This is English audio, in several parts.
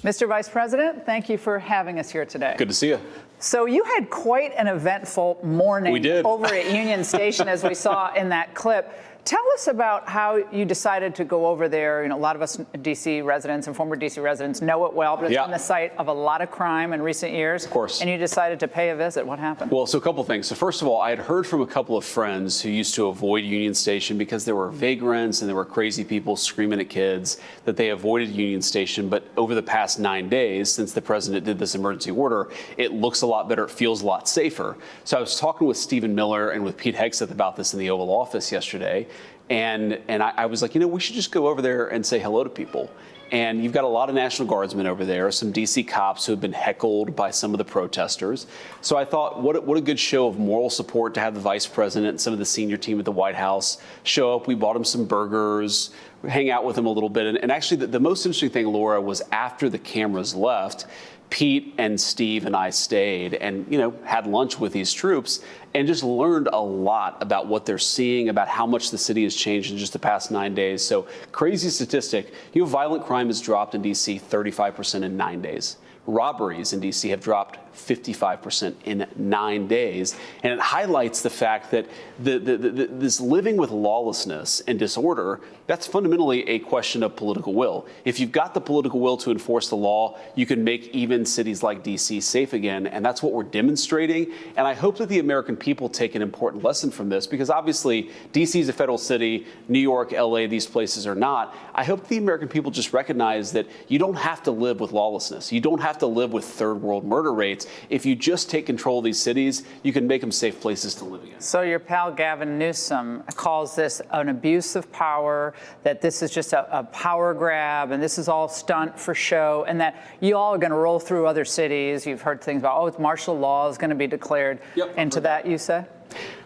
Mr. Vice President, thank you for having us here today. Good to see you. So you had quite an eventful morning over at Union Station, as we saw in that clip. Tell us about how you decided to go over there. You know, a lot of us D.C. residents and former D.C. residents know it well, but it's been the site of a lot of crime in recent years. Of course. And you decided to pay a visit. What happened? Well, so a couple things. So first of all, I had heard from a couple of friends who used to avoid Union Station because there were vagrants and there were crazy people screaming at kids that they avoided Union Station. But over the past 9 days, since the president did this emergency order, it looks a lot better. It feels a lot safer. So I was talking with Stephen Miller and with Pete Hegseth about this in the Oval Office yesterday. And I was like, you know, we should just go over there and say hello to people. And you've got a lot of National Guardsmen over there, some D.C. cops who have been heckled by some of the protesters. So I thought, what a good show of moral support to have the vice president and some of the senior team at the White House show up. We bought them some burgers, hang out with them a little bit. And actually, the most interesting thing, Laura, was after the cameras left, Pete and Steve and I stayed and, you know, had lunch with these troops and just learned a lot about what they're seeing, about how much the city has changed in just the past 9 days. So crazy statistic, you know, violent crime has dropped in D.C. 35% in 9 days. Robberies in D.C. have dropped 55% in 9 days. And it highlights the fact that this living with lawlessness and disorder, that's fundamentally a question of political will. If you've got the political will to enforce the law, you can make even cities like D.C. safe again. And that's what we're demonstrating. And I hope that the American people take an important lesson from this, because obviously D.C. is a federal city, New York, L.A., these places are not. I hope the American people just recognize that you don't have to live with lawlessness. You don't have to live with third world murder rates. If you just take control of these cities, you can make them safe places to live in. So your pal Gavin Newsom calls this an abuse of power, that this is just a power grab, and this is all stunt for show, and that you all are going to roll through other cities. You've heard things about, it's martial law is going to be declared. And to that you say?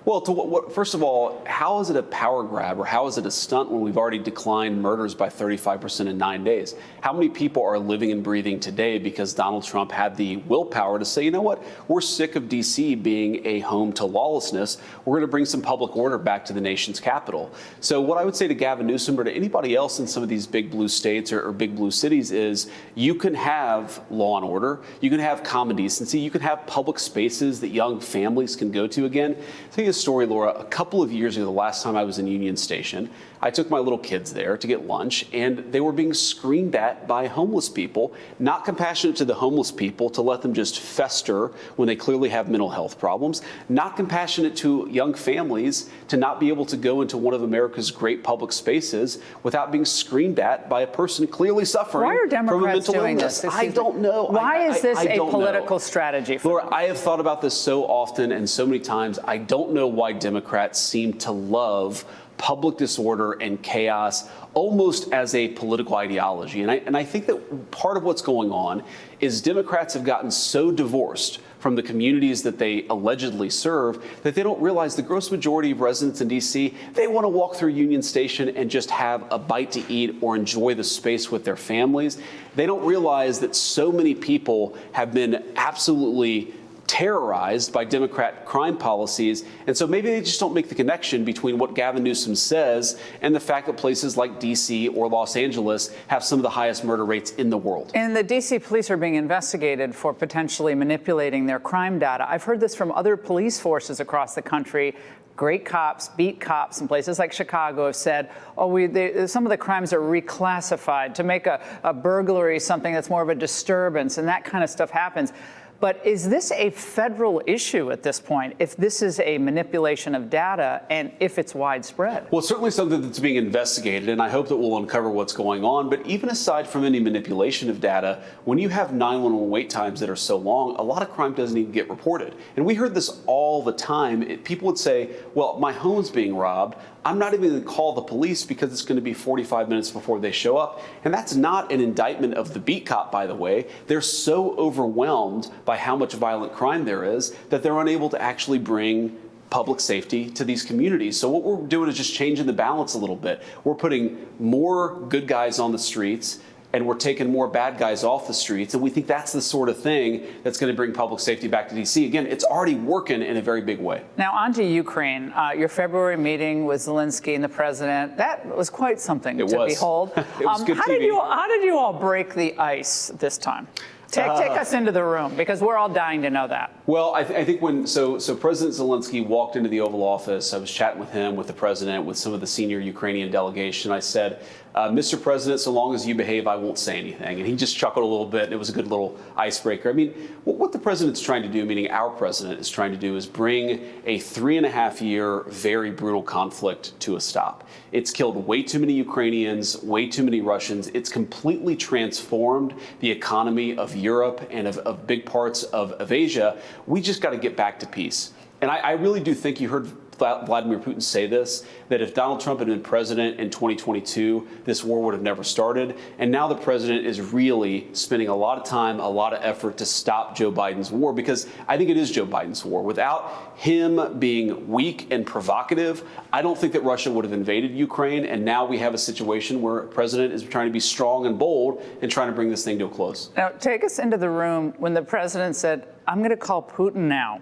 Well, first of all, how is it a power grab or how is it a stunt when we've already declined murders by 35% in 9 days? How many people are living and breathing today because Donald Trump had the willpower to say, you know what, we're sick of D.C. being a home to lawlessness. We're going to bring some public order back to the nation's capital. So what I would say to Gavin Newsom or to anybody else in some of these big blue states or big blue cities is you can have law and order, you can have common decency, you can have public spaces that young families can go to again. Tell you a story, Laura. A couple of years ago, the last time I was in Union Station, I took my little kids there to get lunch, and they were being screamed at by homeless people, not compassionate to the homeless people to let them just fester when they clearly have mental health problems, not compassionate to young families to not be able to go into one of America's great public spaces without being screamed at by a person clearly suffering Why are from a Democrats mental doing illness. this? I don't know. Why is this a political know. strategy for Laura, them? I have thought about this so often and so many times. I don't know why Democrats seem to love public disorder and chaos almost as a political ideology. And I think that part of what's going on is Democrats have gotten so divorced from the communities that they allegedly serve that they don't realize the gross majority of residents in D.C., they want to walk through Union Station and just have a bite to eat or enjoy the space with their families. They don't realize that so many people have been absolutely terrorized by Democrat crime policies. And so maybe they just don't make the connection between what Gavin Newsom says and the fact that places like D.C. or Los Angeles have some of the highest murder rates in the world. And the D.C. police are being investigated for potentially manipulating their crime data. I've heard this from other police forces across the country. Great cops, beat cops in places like Chicago have said, some of the crimes are reclassified to make a burglary something that's more of a disturbance, and that kind of stuff happens. But is this a federal issue at this point, if this is a manipulation of data and if it's widespread? Well, it's certainly something that's being investigated, and I hope that we'll uncover what's going on. But even aside from any manipulation of data, when you have 911 wait times that are so long, a lot of crime doesn't even get reported. And we heard this all the time. People would say, well, my home's being robbed. I'm not even going to call the police because it's going to be 45 minutes before they show up. And that's not an indictment of the beat cop, by the way. They're so overwhelmed by how much violent crime there is that they're unable to actually bring public safety to these communities. So what we're doing is just changing the balance a little bit. We're putting more good guys on the streets, and we're taking more bad guys off the streets. And we think that's the sort of thing that's going to bring public safety back to D.C. Again, it's already working in a very big way. Now, on to Ukraine. Your February meeting with Zelensky and the president, that was quite something to behold. It was good TV. How did you all break the ice this time? Take us into the room, because we're all dying to know that. Well, I think so President Zelensky walked into the Oval Office. I was chatting with him, with the president, with some of the senior Ukrainian delegation. I said, Mr. President, so long as you behave, I won't say anything. And he just chuckled a little bit. And it was a good little icebreaker. I mean, what the president's trying to do, meaning our president is trying to do, is bring a 3.5-year, very brutal conflict to a stop. It's killed way too many Ukrainians, way too many Russians. It's completely transformed the economy of Europe and of big parts of Asia. We just got to get back to peace. And I really do think you heard Vladimir Putin say this, that if Donald Trump had been president in 2022, this war would have never started. And now the president is really spending a lot of time, a lot of effort to stop Joe Biden's war, because I think it is Joe Biden's war. Without him being weak and provocative, I don't think that Russia would have invaded Ukraine. And now we have a situation where the president is trying to be strong and bold and trying to bring this thing to a close. Now, take us into the room when the president said, I'm going to call Putin now.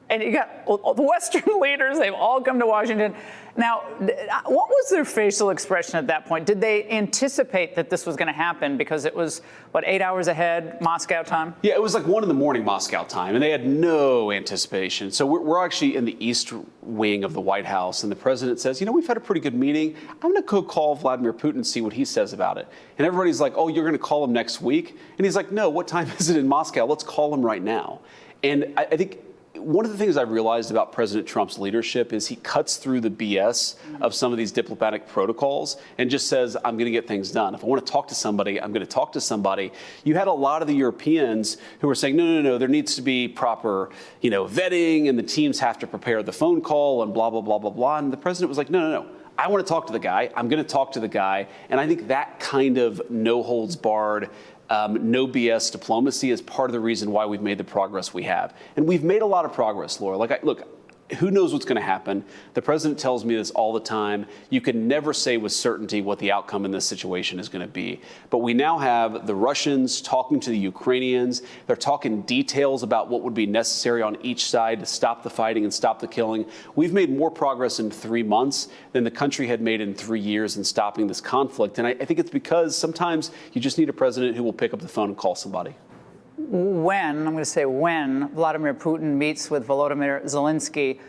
And you got the Western leaders, they've all come to Washington. Now, what was their facial expression at that point? Did they anticipate that this was going to happen? Because it was, 8 hours ahead, Moscow time? Yeah, it was like 1 a.m. Moscow time, and they had no anticipation. So we're actually in the east wing of the White House, and the president says, we've had a pretty good meeting. I'm going to go call Vladimir Putin and see what he says about it. And everybody's like, oh, you're going to call him next week? And he's like, no, what time is it in Moscow? Let's call him right now. And I think one of the things I've realized about President Trump's leadership is he cuts through the BS of some of these diplomatic protocols and just says, I'm going to get things done. If I want to talk to somebody, I'm going to talk to somebody. You had a lot of the Europeans who were saying, no, there needs to be proper, vetting, and the teams have to prepare the phone call and blah, blah, blah, blah, blah. And the president was like, no. I want to talk to the guy. I'm going to talk to the guy. And I think that kind of no holds barred, no BS diplomacy is part of the reason why we've made the progress we have. And we've made a lot of progress, Laura. Look, who knows what's going to happen? The president tells me this all the time. You can never say with certainty what the outcome in this situation is going to be. But we now have the Russians talking to the Ukrainians. They're talking details about what would be necessary on each side to stop the fighting and stop the killing. We've made more progress in 3 months than the country had made in 3 years in stopping this conflict. And I think it's because sometimes you just need a president who will pick up the phone and call somebody. When Vladimir Putin meets with Volodymyr Zelensky,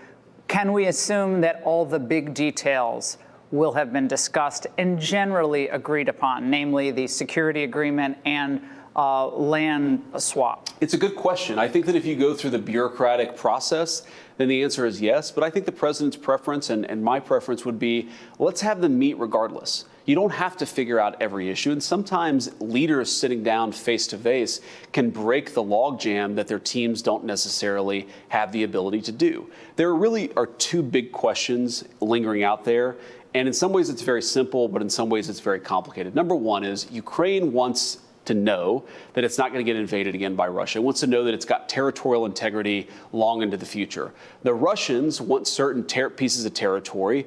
can we assume that all the big details will have been discussed and generally agreed upon, namely the security agreement and land swap? It's a good question. I think that if you go through the bureaucratic process, then the answer is yes. But I think the president's preference and my preference would be, let's have them meet regardless. You don't have to figure out every issue. And sometimes leaders sitting down face to face can break the logjam that their teams don't necessarily have the ability to do. There really are 2 big questions lingering out there. And in some ways it's very simple, but in some ways it's very complicated. Number 1 is Ukraine wants to know that it's not going to get invaded again by Russia. It wants to know that it's got territorial integrity long into the future. The Russians want certain pieces of territory,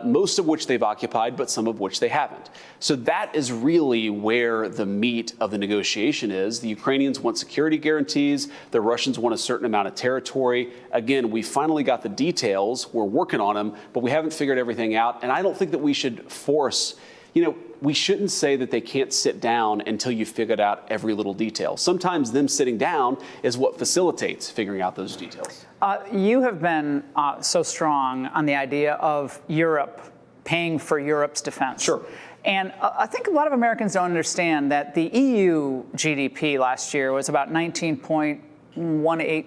most of which they've occupied, but some of which they haven't. So that is really where the meat of the negotiation is. The Ukrainians want security guarantees. The Russians want a certain amount of territory. Again, we finally got the details. We're working on them, but we haven't figured everything out. And I don't think that we should force, we shouldn't say that they can't sit down until you've figured out every little detail. Sometimes them sitting down is what facilitates figuring out those details. You have been so strong on the idea of Europe paying for Europe's defense. Sure. And I think a lot of Americans don't understand that the EU GDP last year was about $19.18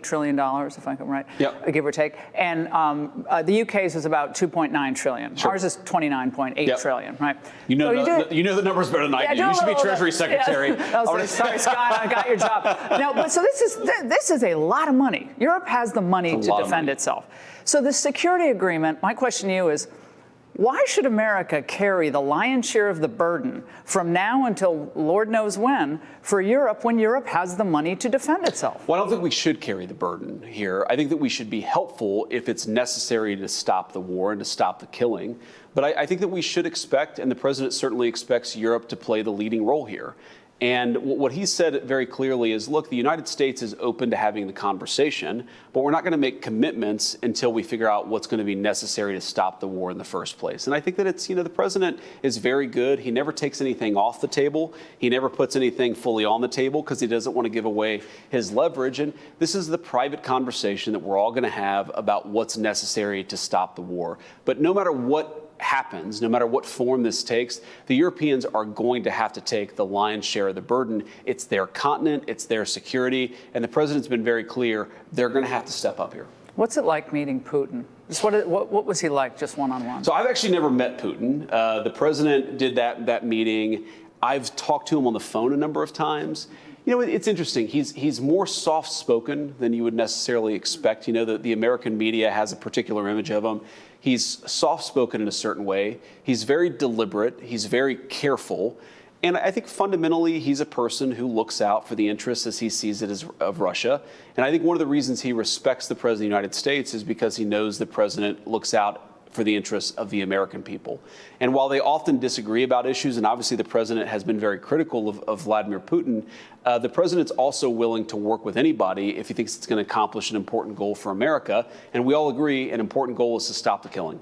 trillion, if I'm right, give or take. And the UK's is about $2.9 trillion. Sure. Ours is $29.8 trillion, right? You know the numbers better than I do. You should be Treasury Secretary. Sorry, Scott, I got your job. Now, but so this is a lot of money. Europe has the money to defend itself. So the security agreement, my question to you is, why should America carry the lion's share of the burden from now until Lord knows when for Europe when Europe has the money to defend itself? Well, I don't think we should carry the burden here. I think that we should be helpful if it's necessary to stop the war and to stop the killing. But I think that we should expect, and the president certainly expects, Europe to play the leading role here. And what he said very clearly is, look, the United States is open to having the conversation, but we're not going to make commitments until we figure out what's going to be necessary to stop the war in the first place. And I think that it's, the president is very good. He never takes anything off the table. He never puts anything fully on the table because he doesn't want to give away his leverage. And this is the private conversation that we're all going to have about what's necessary to stop the war. But no matter what happens, no matter what form this takes, the Europeans are going to have to take the lion's share of the burden. It's their continent, it's their security, and the president's been very clear they're going to have to step up here. What's it like meeting Putin? Just what was he like, just one-on-one? So I've actually never met Putin. The president did that meeting. I've talked to him on the phone a number of times. It's interesting. He's more soft-spoken than you would necessarily expect. The American media has a particular image of him. He's soft-spoken in a certain way. He's very deliberate. He's very careful. And I think fundamentally he's a person who looks out for the interests, as he sees it, of Russia. And I think one of the reasons he respects the President of the United States is because he knows the President looks out for the interests of the American people. And while they often disagree about issues, and obviously the president has been very critical of Vladimir Putin, the president's also willing to work with anybody if he thinks it's going to accomplish an important goal for America. And we all agree an important goal is to stop the killing.